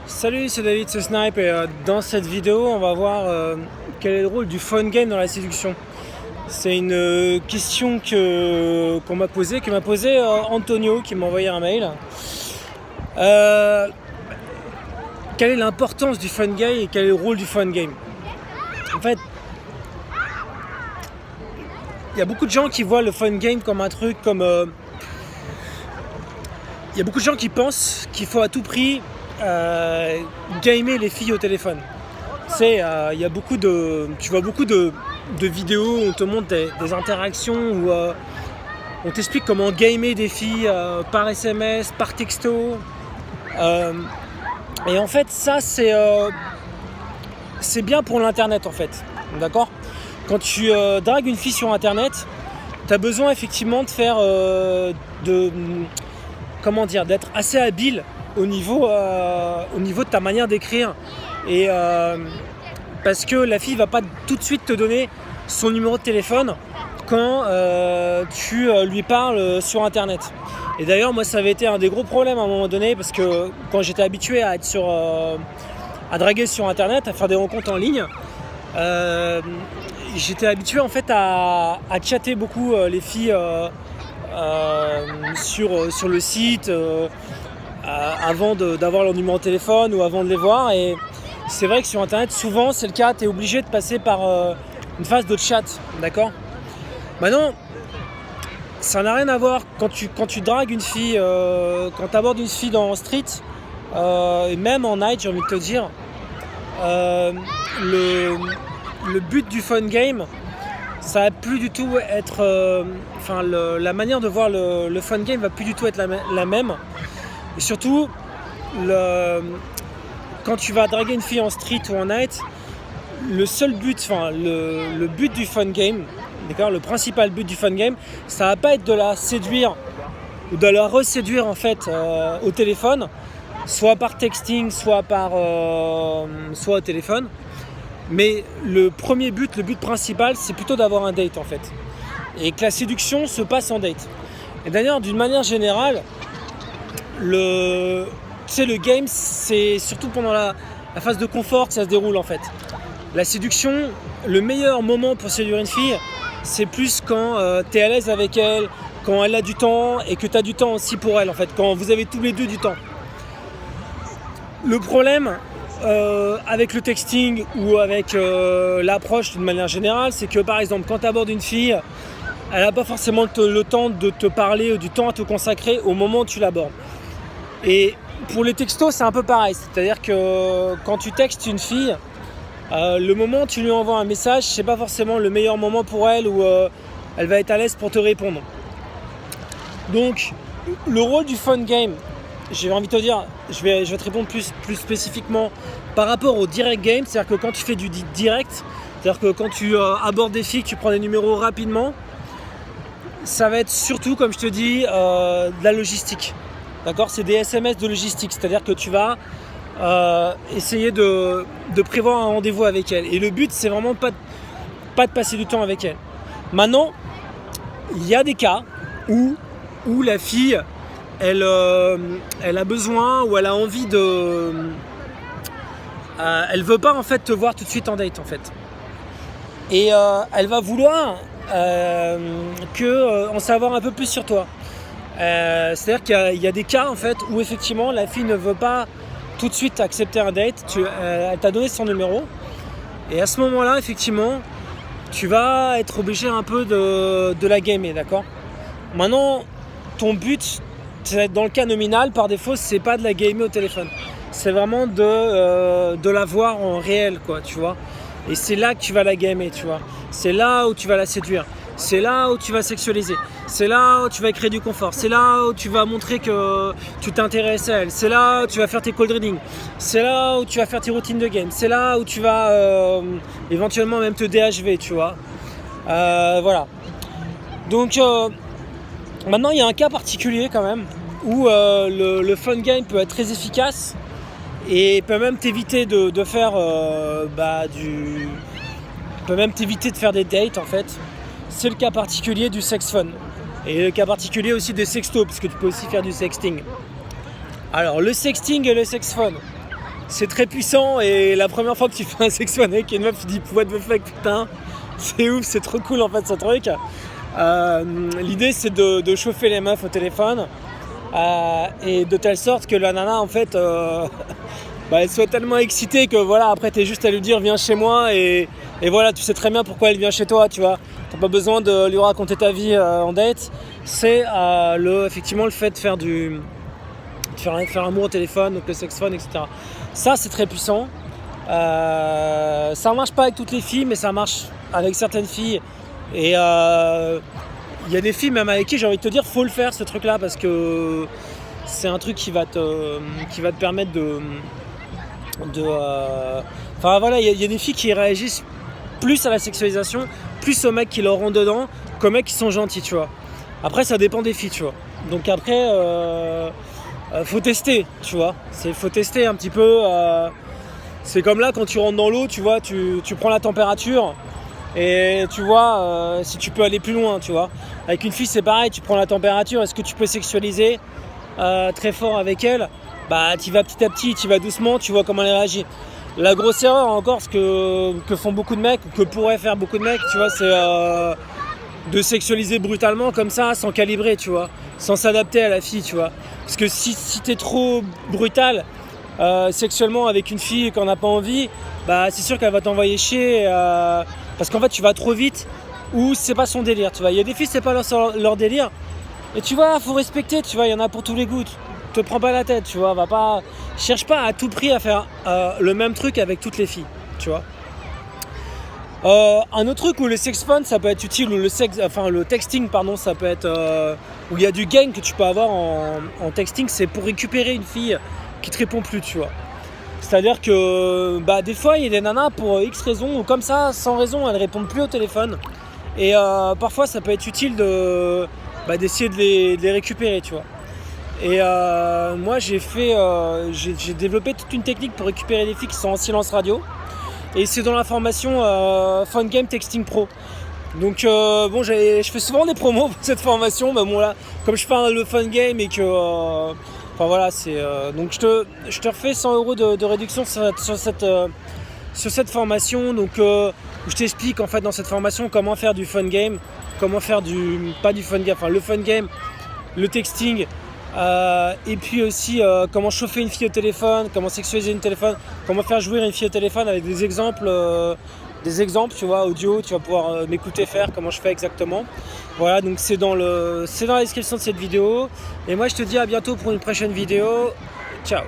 Salut, c'est David, ce Snipe et dans cette vidéo on va voir quel est le rôle du phone game dans la séduction. C'est une question que m'a posée, Antonio qui m'a envoyé un mail. Quelle est l'importance du phone game et quel est le rôle du phone game? En fait, il y a beaucoup de gens qui voient le phone game comme un truc comme... Il y a beaucoup de gens qui pensent qu'il faut à tout prix gamer les filles au téléphone. Tu vois beaucoup de vidéos où on te montre des interactions où on t'explique comment gamer des filles par SMS, par texto. Et en fait, ça c'est bien pour l'internet en fait. D'accord ? Quand tu dragues une fille sur internet, tu as besoin effectivement de faire d'être assez habile au niveau de ta manière d'écrire, et parce que la fille va pas tout de suite te donner son numéro de téléphone quand tu lui parles sur internet. Et d'ailleurs moi ça avait été un des gros problèmes à un moment donné, parce que quand j'étais habitué à être à draguer sur internet, à faire des rencontres en ligne, j'étais habitué en fait à chatter beaucoup les filles sur le site avant d'avoir leur numéro de téléphone ou avant de les voir. Et c'est vrai que sur internet souvent c'est le cas, tu es obligé de passer par une phase de chat, d'accord ? Maintenant ça n'a rien à voir quand tu dragues une fille, quand tu abordes une fille dans street, et même en night, j'ai envie de te dire, le but du phone game, ça va plus du tout être... la manière de voir le phone game va plus du tout être la même. Et surtout, quand tu vas draguer une fille en street ou en night, le but du phone game, d'accord, le principal but du phone game, ça va pas être de la séduire ou de la reséduire en fait au téléphone, soit par texting, soit au téléphone. Mais le but principal, c'est plutôt d'avoir un date en fait. Et que la séduction se passe en date. Et d'ailleurs, d'une manière générale, le game, c'est surtout pendant la phase de confort que ça se déroule en fait. La séduction, le meilleur moment pour séduire une fille, c'est plus quand tu es à l'aise avec elle, quand elle a du temps et que tu as du temps aussi pour elle en fait, quand vous avez tous les deux du temps. Le problème avec le texting ou avec l'approche d'une manière générale, c'est que par exemple quand tu abordes une fille, elle n'a pas forcément le temps de te parler ou du temps à te consacrer au moment où tu l'abordes. Et pour les textos c'est un peu pareil, c'est-à-dire que quand tu textes une fille, le moment où tu lui envoies un message, c'est pas forcément le meilleur moment pour elle, où elle va être à l'aise pour te répondre. Donc le rôle du phone game, j'ai envie de te dire, je vais te répondre plus spécifiquement par rapport au direct game, c'est-à-dire que quand tu fais du direct, c'est-à-dire que quand tu abordes des filles, que tu prends des numéros rapidement, ça va être surtout, comme je te dis, de la logistique. D'accord ? C'est des SMS de logistique, c'est-à-dire que tu vas essayer de prévoir un rendez-vous avec elle. Et le but, c'est vraiment pas de passer du temps avec elle. Maintenant, il y a des cas où la fille, elle a besoin ou elle a envie elle veut pas en fait te voir tout de suite en date en fait. Et elle va vouloir en savoir un peu plus sur toi. C'est-à-dire qu'il y a des cas en fait où effectivement la fille ne veut pas tout de suite accepter un date, elle t'a donné son numéro, et à ce moment-là effectivement tu vas être obligé un peu de la gamer, d'accord ? Maintenant ton but, dans le cas nominal par défaut, c'est pas de la gamer au téléphone, c'est vraiment de la voir en réel quoi, tu vois. Et c'est là que tu vas la gamer, tu vois. C'est là où tu vas la séduire. C'est là où tu vas sexualiser. C'est là où tu vas créer du confort. C'est là où tu vas montrer que tu t'intéresses à elle. C'est là où tu vas faire tes cold reading. C'est là où tu vas faire tes routines de game. C'est là où tu vas éventuellement même te DHV, tu vois. Voilà. Donc maintenant il y a un cas particulier quand même où le phone game peut être très efficace et peut même t'éviter de faire peut même t'éviter de faire des dates en fait. C'est le cas particulier du sex phone et le cas particulier aussi des sextos, parce que tu peux aussi faire du sexting. Alors le sexting et le sex phone, c'est très puissant et la première fois que tu fais un sex one avec une meuf, tu dis what the fuck, putain, c'est ouf, c'est trop cool en fait ce truc. L'idée c'est de chauffer les meufs au téléphone et de telle sorte que la nana en fait elle soit tellement excitée que voilà, après t'es juste à lui dire viens chez moi et voilà, tu sais très bien pourquoi elle vient chez toi, tu vois. T'as pas besoin de lui raconter ta vie en date. C'est effectivement le fait de faire faire amour au téléphone, donc le sex phone, etc. Ça c'est très puissant. Ça marche pas avec toutes les filles, mais ça marche avec certaines filles. Et il y a des filles même avec qui j'ai envie de te dire faut le faire ce truc là, parce que c'est un truc qui va te permettre enfin voilà, il y a des filles qui réagissent plus à la sexualisation, plus aux mecs qui leur rentrent dedans qu'aux mecs qui sont gentils, tu vois. Après ça dépend des filles, tu vois. Donc après faut tester, tu vois. Faut tester un petit peu. C'est comme là quand tu rentres dans l'eau, tu vois, tu prends la température et tu vois si tu peux aller plus loin, tu vois. Avec une fille c'est pareil, tu prends la température, est-ce que tu peux sexualiser très fort avec elle? Bah tu vas petit à petit, tu vas doucement, tu vois comment elle réagit. La grosse erreur encore, ce que font beaucoup de mecs, ou que pourraient faire beaucoup de mecs, tu vois, c'est de sexualiser brutalement comme ça, sans calibrer, tu vois, sans s'adapter à la fille, tu vois. Parce que si t'es trop brutal sexuellement avec une fille qu'on n'a pas envie, bah c'est sûr qu'elle va t'envoyer chier parce qu'en fait tu vas trop vite ou c'est pas son délire, tu vois. Il y a des filles c'est pas leur délire et tu vois, faut respecter, tu vois, il y en a pour tous les goûts. Te prends pas la tête, tu vois, cherche pas à tout prix à faire le même truc avec toutes les filles, tu vois. Un autre truc où le sex phone ça peut être utile, ou le texting pardon, ça peut être où il y a du gain que tu peux avoir en texting, c'est pour récupérer une fille qui te répond plus, tu vois. C'est-à-dire que des fois il y a des nanas pour X raisons ou comme ça, sans raison, elles répondent plus au téléphone et parfois ça peut être utile d'essayer de les récupérer, tu vois. Et moi j'ai développé toute une technique pour récupérer les filles qui sont en silence radio. Et c'est dans la formation Phone Game Texting Pro. Donc je fais souvent des promos pour cette formation. Mais bon là, comme je fais le Phone Game et que voilà, donc je te refais 100 € de réduction sur cette formation. Donc où je t'explique en fait dans cette formation comment faire du Phone Game, comment faire pas du Phone Game, enfin le Phone Game, le texting. Et puis aussi comment chauffer une fille au téléphone, comment sexualiser une téléphone, comment faire jouir une fille au téléphone avec des exemples, tu vois, audio, tu vas pouvoir m'écouter faire comment je fais exactement. Voilà, donc c'est dans la description de cette vidéo. Et moi je te dis à bientôt pour une prochaine vidéo. Ciao.